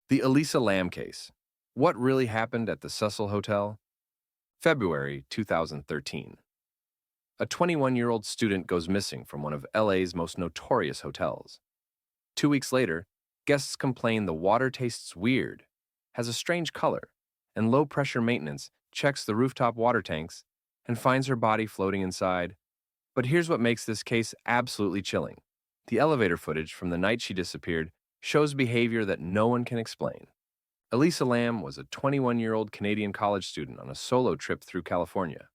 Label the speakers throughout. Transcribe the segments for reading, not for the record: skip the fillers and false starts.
Speaker 1: The Elisa Lam case. What really happened at the Cecil Hotel? February 2013. A 21-year-old student goes missing from one of LA's most notorious hotels. 2 weeks later, guests complain the water tastes weird, has a strange color, and low-pressure maintenance checks the rooftop water tanks and finds her body floating inside. But here's what makes this case absolutely chilling. The elevator footage from the night she disappeared shows behavior that no one can explain. Elisa Lam was a 21-year-old Canadian college student on a solo trip through California.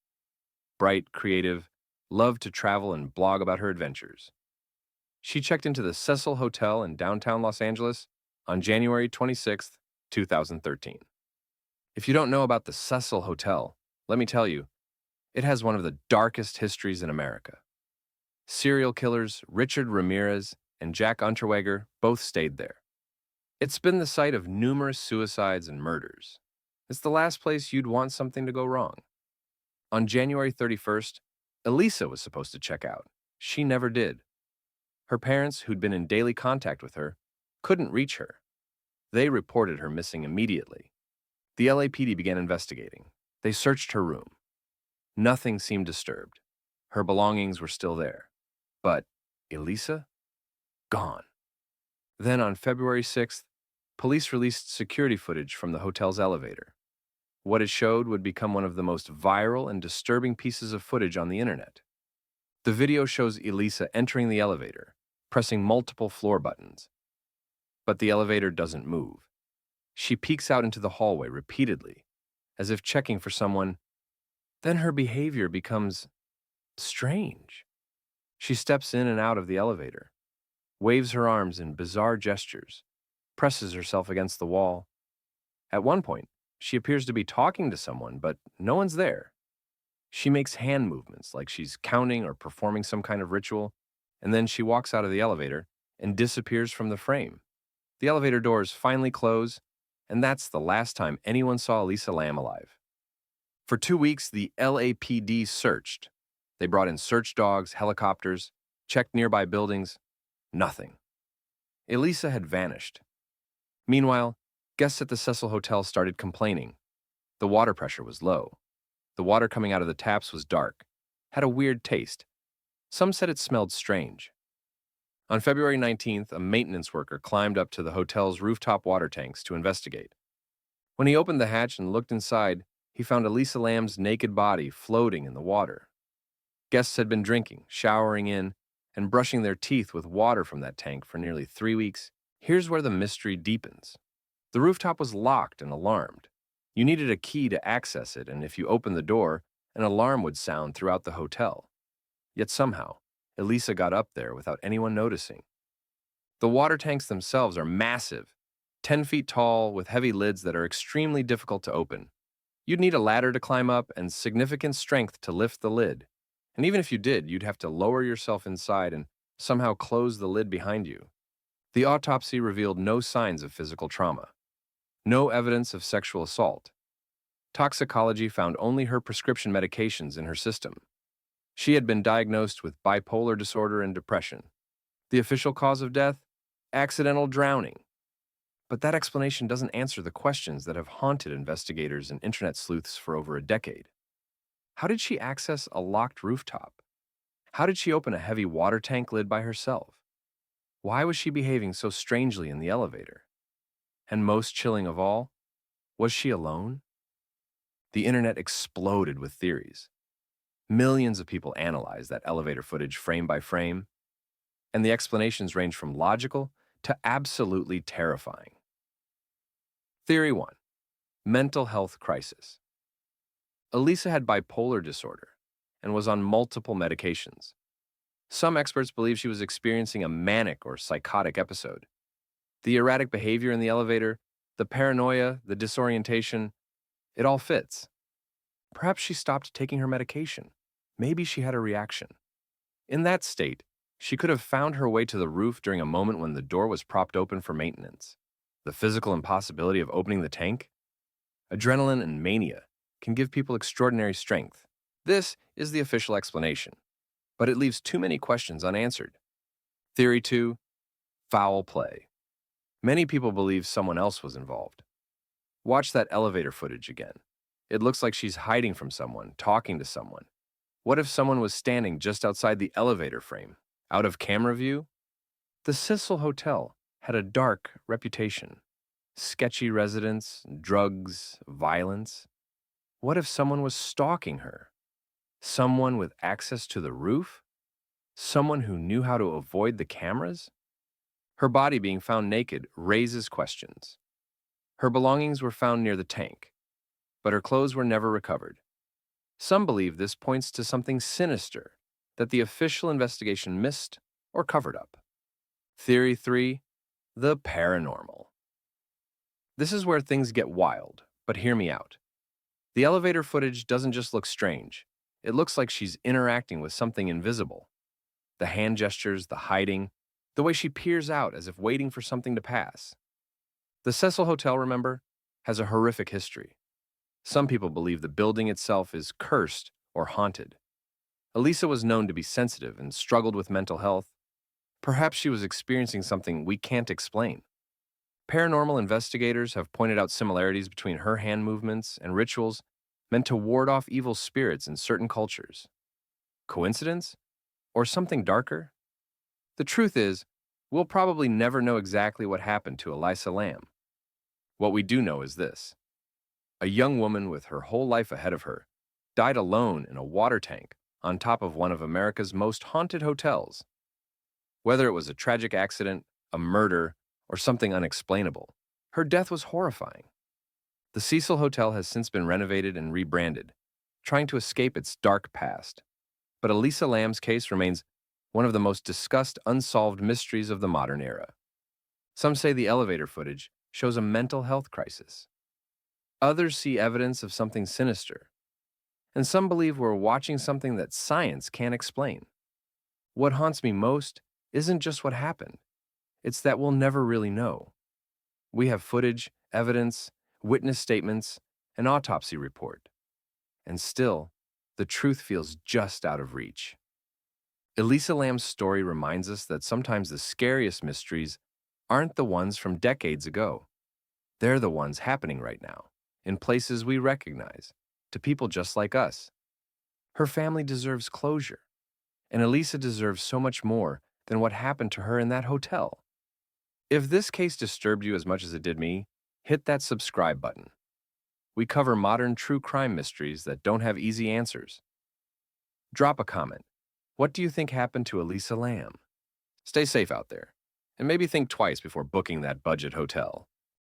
Speaker 1: Bright, creative, loved to travel and blog about her adventures. She checked into the Cecil Hotel in downtown Los Angeles on January 26, 2013. If you don't know about the Cecil Hotel, let me tell you, it has one of the darkest histories in America. Serial killers Richard Ramirez and Jack Unterweger both stayed there. It's been the site of numerous suicides and murders. It's the last place you'd want something to go wrong. On January 31st, Elisa was supposed to check out. She never did. Her parents, who'd been in daily contact with her, couldn't reach her. They reported her missing immediately. The LAPD began investigating. They searched her room. Nothing seemed disturbed. Her belongings were still there. But Elisa? Gone. Then on February 6th, police released security footage from the hotel's elevator. What it showed would become one of the most viral and disturbing pieces of footage on the internet. The video shows Elisa entering the elevator, pressing multiple floor buttons. But the elevator doesn't move. She peeks out into the hallway repeatedly, as if checking for someone. Then her behavior becomes strange. She steps in and out of the elevator, waves her arms in bizarre gestures, presses herself against the wall. At one point, she appears to be talking to someone, but no one's there. She makes hand movements like she's counting or performing some kind of ritual, and then she walks out of the elevator and disappears from the frame. The elevator doors finally close, and that's the last time anyone saw Elisa Lam alive. For 2 weeks, the LAPD searched. They brought in search dogs, helicopters, checked nearby buildings. Nothing. Elisa had vanished. Meanwhile, guests at the Cecil Hotel started complaining. The water pressure was low. The water coming out of the taps was dark, had a weird taste. Some said it smelled strange. On February 19th, a maintenance worker climbed up to the hotel's rooftop water tanks to investigate. When he opened the hatch and looked inside, he found Elisa Lam's naked body floating in the water. Guests had been drinking, showering in, and brushing their teeth with water from that tank for nearly 3 weeks. Here's where the mystery deepens. The rooftop was locked and alarmed. You needed a key to access it, and if you opened the door, an alarm would sound throughout the hotel. Yet somehow, Elisa got up there without anyone noticing. The water tanks themselves are massive, 10 feet tall with heavy lids that are extremely difficult to open. You'd need a ladder to climb up and significant strength to lift the lid. And even if you did, you'd have to lower yourself inside and somehow close the lid behind you. The autopsy revealed no signs of physical trauma. No evidence of sexual assault. Toxicology found only her prescription medications in her system. She had been diagnosed with bipolar disorder and depression. The official cause of death? Accidental drowning. But that explanation doesn't answer the questions that have haunted investigators and internet sleuths for over a decade. How did she access a locked rooftop? How did she open a heavy water tank lid by herself? Why was she behaving so strangely in the elevator? And most chilling of all, was she alone? The internet exploded with theories. Millions of people analyzed that elevator footage frame by frame, and the explanations range from logical to absolutely terrifying. Theory 1. Mental health crisis. Elisa had bipolar disorder and was on multiple medications. Some experts believe she was experiencing a manic or psychotic episode. The erratic behavior in the elevator, the paranoia, the disorientation, it all fits. Perhaps she stopped taking her medication. Maybe she had a reaction. In that state, she could have found her way to the roof during a moment when the door was propped open for maintenance. The physical impossibility of opening the tank? Adrenaline and mania can give people extraordinary strength. This is the official explanation, but it leaves too many questions unanswered. Theory 2. Foul play. Many people believe someone else was involved. Watch that elevator footage again. It looks like she's hiding from someone, talking to someone. What if someone was standing just outside the elevator frame, out of camera view? The Cecil Hotel had a dark reputation. Sketchy residents, drugs, violence. What if someone was stalking her? Someone with access to the roof? Someone who knew how to avoid the cameras? Her body being found naked raises questions. Her belongings were found near the tank, but her clothes were never recovered. Some believe this points to something sinister that the official investigation missed or covered up. Theory 3. The paranormal. This is where things get wild, but hear me out. The elevator footage doesn't just look strange. It looks like she's interacting with something invisible. The hand gestures, the hiding, the way she peers out as if waiting for something to pass. The Cecil Hotel, remember, has a horrific history. Some people believe the building itself is cursed or haunted. Elisa was known to be sensitive and struggled with mental health. Perhaps she was experiencing something we can't explain. Paranormal investigators have pointed out similarities between her hand movements and rituals meant to ward off evil spirits in certain cultures. Coincidence? Or something darker? The truth is, we'll probably never know exactly what happened to Elisa Lam. What we do know is this. A young woman with her whole life ahead of her died alone in a water tank on top of one of America's most haunted hotels. Whether it was a tragic accident, a murder, or something unexplainable, her death was horrifying. The Cecil Hotel has since been renovated and rebranded, trying to escape its dark past. But Elisa Lam's case remains one of the most discussed unsolved mysteries of the modern era. Some say the elevator footage shows a mental health crisis. Others see evidence of something sinister. And some believe we're watching something that science can't explain. What haunts me most isn't just what happened. It's that we'll never really know. We have footage, evidence, witness statements, an autopsy report. And still, the truth feels just out of reach. Elisa Lam's story reminds us that sometimes the scariest mysteries aren't the ones from decades ago. They're the ones happening right now, in places we recognize, to people just like us. Her family deserves closure, and Elisa deserves so much more than what happened to her in that hotel. If this case disturbed you as much as it did me, hit that subscribe button. We cover modern true crime mysteries that don't have easy answers. Drop a comment. What do you think happened to Elisa Lam? Stay safe out there, and maybe think twice before booking that budget hotel.